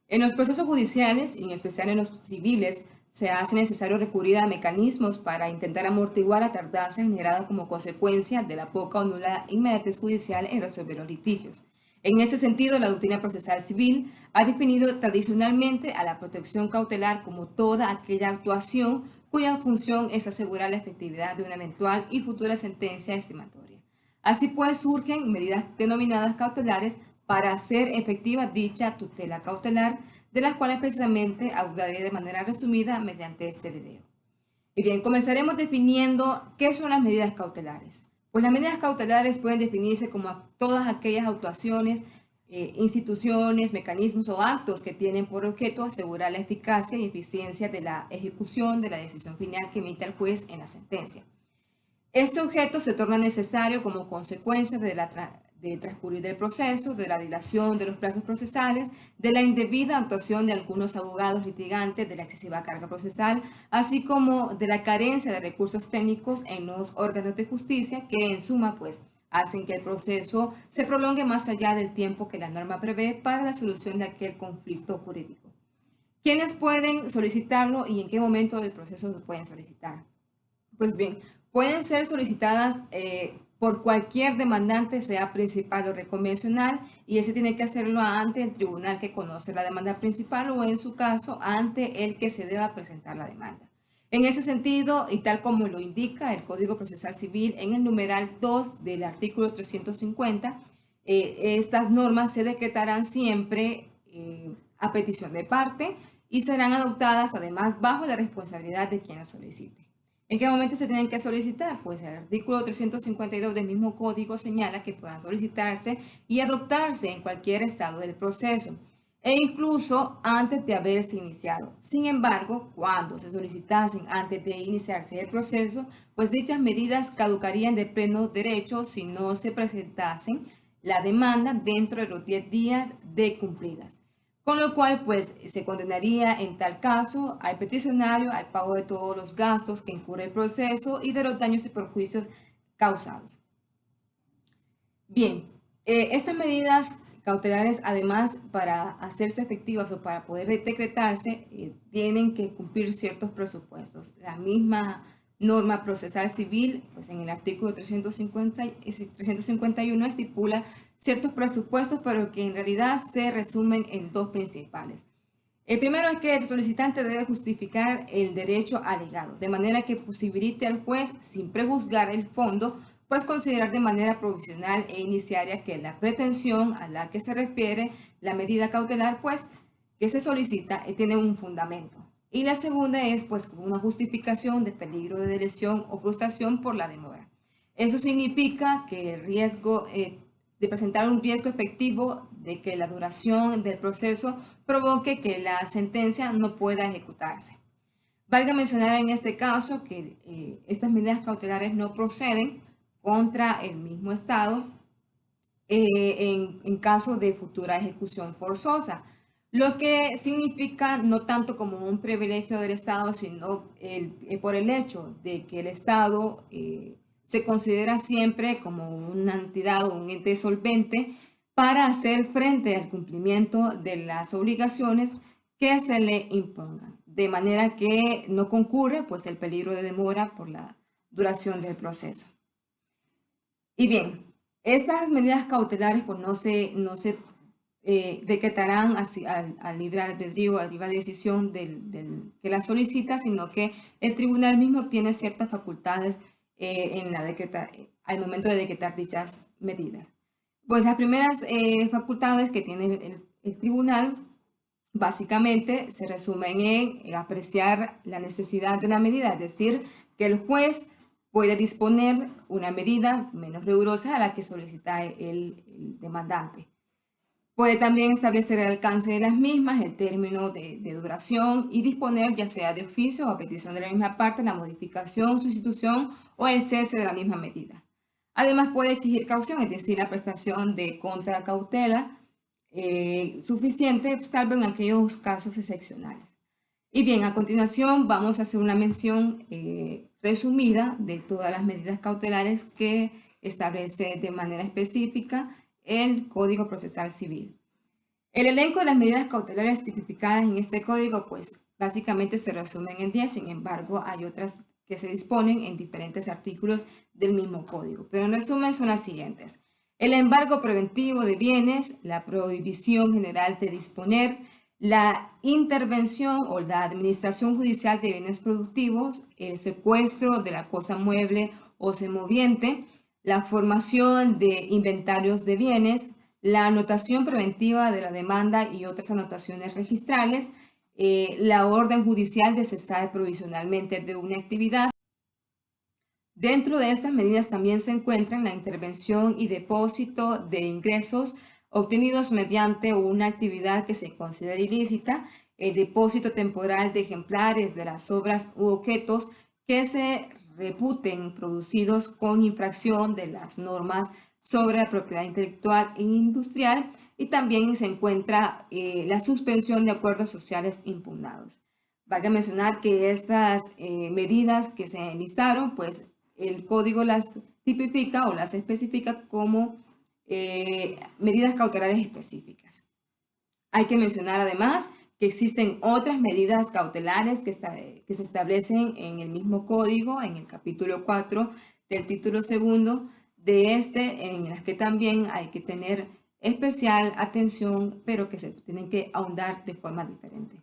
En los procesos judiciales, y en especial en los civiles, se hace necesario recurrir a mecanismos para intentar amortiguar la tardanza generada como consecuencia de la poca o nula inmediatez judicial en resolver los litigios. En ese sentido, la doctrina procesal civil ha definido tradicionalmente a la protección cautelar como toda aquella actuación cuya función es asegurar la efectividad de una eventual y futura sentencia estimatoria. Así pues, surgen medidas denominadas cautelares para hacer efectiva dicha tutela cautelar, de las cuales precisamente hablaré de manera resumida mediante este video. Y bien, comenzaremos definiendo qué son las medidas cautelares. Pues las medidas cautelares pueden definirse como todas aquellas actuaciones, instituciones, mecanismos o actos que tienen por objeto asegurar la eficacia y eficiencia de la ejecución de la decisión final que emite el juez en la sentencia. Este objeto se torna necesario como consecuencia de transcurrir del proceso, de la dilación de los plazos procesales, de la indebida actuación de algunos abogados litigantes, de la excesiva carga procesal, así como de la carencia de recursos técnicos en los órganos de justicia que en suma pues hacen que el proceso se prolongue más allá del tiempo que la norma prevé para la solución de aquel conflicto jurídico. ¿Quiénes pueden solicitarlo y en qué momento del proceso se pueden solicitar? Pues bien, pueden ser solicitadas por cualquier demandante, sea principal o reconvencional, y ese tiene que hacerlo ante el tribunal que conoce la demanda principal o en su caso ante el que se deba presentar la demanda. En ese sentido, y tal como lo indica el Código Procesal Civil en el numeral 2 del artículo 350, estas normas se decretarán siempre a petición de parte y serán adoptadas además bajo la responsabilidad de quien lo solicite. ¿En qué momento se tienen que solicitar? Pues el artículo 352 del mismo código señala que puedan solicitarse y adoptarse en cualquier estado del proceso e incluso antes de haberse iniciado. Sin embargo, cuando se solicitasen antes de iniciarse el proceso, pues dichas medidas caducarían de pleno derecho si no se presentasen la demanda dentro de los 10 días de cumplidas. Con lo cual, pues, se condenaría en tal caso al peticionario al pago de todos los gastos que incurre el proceso y de los daños y perjuicios causados. Bien, estas medidas cautelares, además, para hacerse efectivas o para poder decretarse, tienen que cumplir ciertos presupuestos. La misma norma procesal civil, pues en el artículo 351 estipula ciertos presupuestos, pero que en realidad se resumen en dos principales. El primero es que el solicitante debe justificar el derecho alegado, de manera que posibilite al juez, sin prejuzgar el fondo, pues considerar de manera provisional e iniciaria que la pretensión a la que se refiere la medida cautelar, pues que se solicita, tiene un fundamento. Y la segunda es pues una justificación de peligro de lesión o frustración por la demora. Eso significa que el riesgo de presentar un riesgo efectivo de que la duración del proceso provoque que la sentencia no pueda ejecutarse. Valga mencionar en este caso que estas medidas cautelares no proceden contra el mismo Estado en caso de futura ejecución forzosa, lo que significa no tanto como un privilegio del Estado, sino por el hecho de que el Estado se considera siempre como una entidad o un ente solvente para hacer frente al cumplimiento de las obligaciones que se le impongan, de manera que no concurre pues el peligro de demora por la duración del proceso. Y bien, estas medidas cautelares pues no se decretarán así al libre albedrío, a libre decisión del que la solicita, sino que el tribunal mismo tiene ciertas facultades al momento de decretar dichas medidas. Pues las primeras facultades que tiene el tribunal básicamente se resumen en apreciar la necesidad de la medida, es decir, que el juez puede disponer una medida menos rigurosa a la que solicita el demandante. Puede también establecer el alcance de las mismas, el término de duración y disponer, ya sea de oficio o a petición de la misma parte, la modificación, sustitución o el cese de la misma medida. Además, puede exigir caución, es decir, la prestación de contracautela suficiente, salvo en aquellos casos excepcionales. Y bien, a continuación vamos a hacer una mención resumida de todas las medidas cautelares que establece de manera específica el Código Procesal Civil. El elenco de las medidas cautelares tipificadas en este código, pues básicamente se resumen en 10, sin embargo hay otras que se disponen en diferentes artículos del mismo código. Pero en resumen son las siguientes. El embargo preventivo de bienes, la prohibición general de disponer, la intervención o la administración judicial de bienes productivos, el secuestro de la cosa mueble o semoviente, la formación de inventarios de bienes, la anotación preventiva de la demanda y otras anotaciones registrales, la orden judicial de cesar provisionalmente de una actividad. Dentro de estas medidas también se encuentran la intervención y depósito de ingresos obtenidos mediante una actividad que se considera ilícita, el depósito temporal de ejemplares de las obras u objetos que se reputen producidos con infracción de las normas sobre la propiedad intelectual e industrial, y también se encuentra la suspensión de acuerdos sociales impugnados. Valga mencionar que estas medidas que se enlistaron, pues el código las tipifica o las especifica como medidas cautelares específicas. Hay que mencionar además que existen otras medidas cautelares que se establecen en el mismo código, en el capítulo 4 del título segundo de este, en las que también hay que tener especial atención, pero que se tienen que ahondar de forma diferente.